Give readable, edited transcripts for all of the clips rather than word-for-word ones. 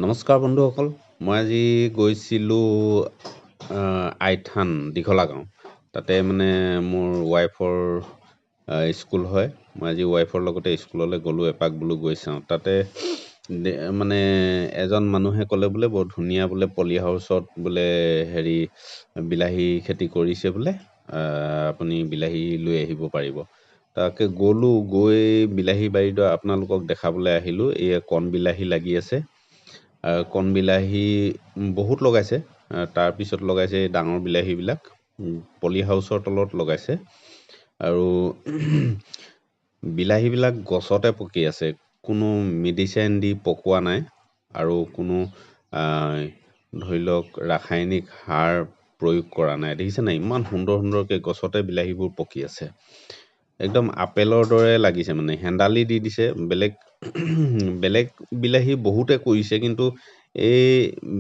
নমস্কাৰ বন্ধুসকল, মই আজি গৈছিলোঁ আইথান দীঘলা গাঁও। তাতে মানে মোৰ ৱাইফৰ স্কুল হয়। মই আজি ৱাইফৰ লগতে স্কুললৈ গ'লোঁ, এপাক বোলো গৈ চাওঁ। তাতে মানে এজন মানুহে ক'লে বোলে বৰ ধুনীয়া বোলে পলি হাউচত বোলে বিলাহী খেতি কৰিছে বোলে, আপুনি বিলাহী লৈ আহিব পাৰিব। তাকে গ'লোঁ, গৈ বিলাহী বাৰীডৰা আপোনালোকক দেখাবলৈ আহিলোঁ। এই কণ বিলাহী লাগি আছে। কণ বিলাহী বহুত লগাইছে, তাৰপিছত লগাইছে ডাঙৰ বিলাহীবিলাক পলি হাউচৰ তলত লগাইছে। আৰু বিলাহীবিলাক গছতে পকি আছে, কোনো মেডিচিন দি পকোৱা নাই আৰু কোনো ধৰি লওক ৰাসায়নিক সাৰ প্ৰয়োগ কৰা নাই। দেখিছে নাই, ইমান সুন্দৰ সুন্দৰকৈ গছতে বিলাহীবোৰ পকি আছে। একদম আপেলৰ দৰে লাগিছে, মানে হেন্দালি দি দিছে। বেলেগ বিলাহী বহুতে কৰিছে, কিন্তু এই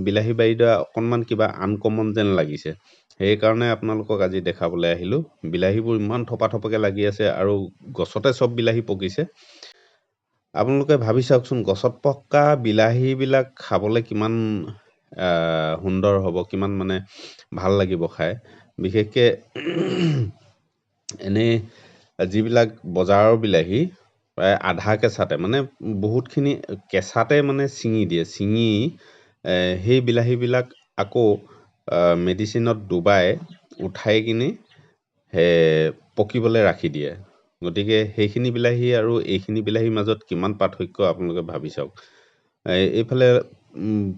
বিলাহী বাৰীডৰা অকণমান কিবা আনকমন যেন লাগিছে। সেইকাৰণে আপোনালোকক আজি দেখাবলৈ আহিলোঁ। বিলাহীবোৰ ইমান থপাথপকৈ লাগি আছে আৰু গছতে চব বিলাহী পকিছে। আপোনালোকে ভাবি চাওকচোন, গছত পকা বিলাহীবিলাক খাবলৈ কিমান সুন্দৰ হ'ব, কিমান মানে ভাল লাগিব খাই। বিশেষকৈ এনেই যিবিলাক বজাৰৰ বিলাহী প্ৰায় আধা কেঁচাতে, মানে বহুতখিনি কেঁচাতে মানে ছিঙি দিয়ে। ছিঙি সেই বিলাহীবিলাক আকৌ মেডিচিনত ডুবাই উঠাই কিনি পকিবলৈ ৰাখি দিয়ে। গতিকে সেইখিনি বিলাহী আৰু এইখিনি বিলাহীৰ মাজত কিমান পাৰ্থক্য আপোনালোকে ভাবি চাওক। এইফালে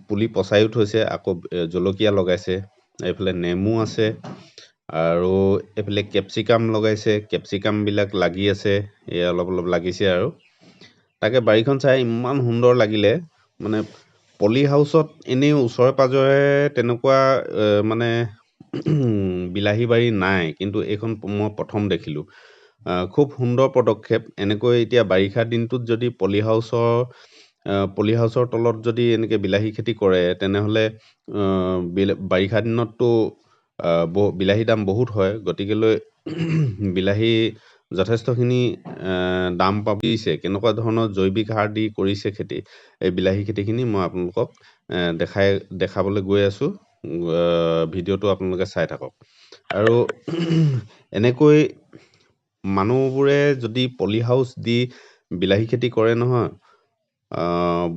পুলি পচাইও থৈছে, আকৌ জলকীয়া লগাইছে। এইফালে নেমু আছে আৰু এইফালে কেপচিকাম লগাইছে। কেপচিকামবিলাক লাগি আছে, এই অলপ অলপ লাগিছে আৰু। তাকে বাৰীখন চাই ইমান সুন্দৰ লাগিলে। মানে পলি হাউচত এনেই ওচৰে পাঁজৰে তেনেকুৱা মানে বিলাহী বাৰী নাই, কিন্তু এইখন মই প্ৰথম দেখিলোঁ। খুব সুন্দৰ পদক্ষেপ। এনেকৈ এতিয়া বাৰিষা দিনটোত যদি পলি হাউচৰ তলত যদি এনেকৈ বিলাহী খেতি কৰে, তেনেহ'লে বাৰিষা দিনততো বিলাহীৰ দাম বহুত হয়। গতিকেলৈ বিলাহী যথেষ্টখিনি দাম পাবিছে। কেনেকুৱা ধৰণৰ জৈৱিক সাৰ দি কৰিছে এই বিলাহী খেতিখিনি মই আপোনালোকক দেখাবলৈ গৈ আছোঁ। ভিডিঅ'টো আপোনালোকে চাই থাকক। আৰু এনেকৈ মানুহবোৰে যদি পলি হাউচ দি বিলাহী খেতি কৰে নহয়,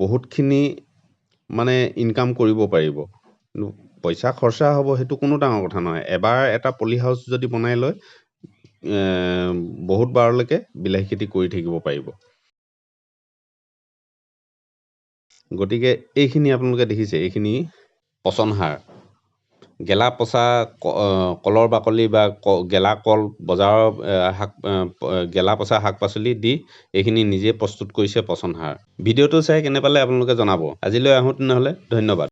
বহুতখিনি মানে ইনকাম কৰিব পাৰিব। পইচা খৰচা হ'ব, সেইটো কোনো ডাঙৰ কথা নহয়। এবাৰ এটা পলি হাউচ যদি বনাই লয়, বহুত বাৰলৈকে বিলাহী খেতি কৰি থাকিব পাৰিব। গতিকে এইখিনি আপোনালোকে দেখিছে, এইখিনি পচন সাৰ। গেলা পচা কলৰ বাকলি বা গেলা কল, বজাৰৰ গেলা পচা শাক পাচলি দি এইখিনি নিজে প্ৰস্তুত কৰিছে পচন সাৰ। ভিডিঅ'টো চাই কেনে পালে আপোনালোকে জনাব। আজিলৈ আহোঁ তেনেহ'লে, ধন্যবাদ।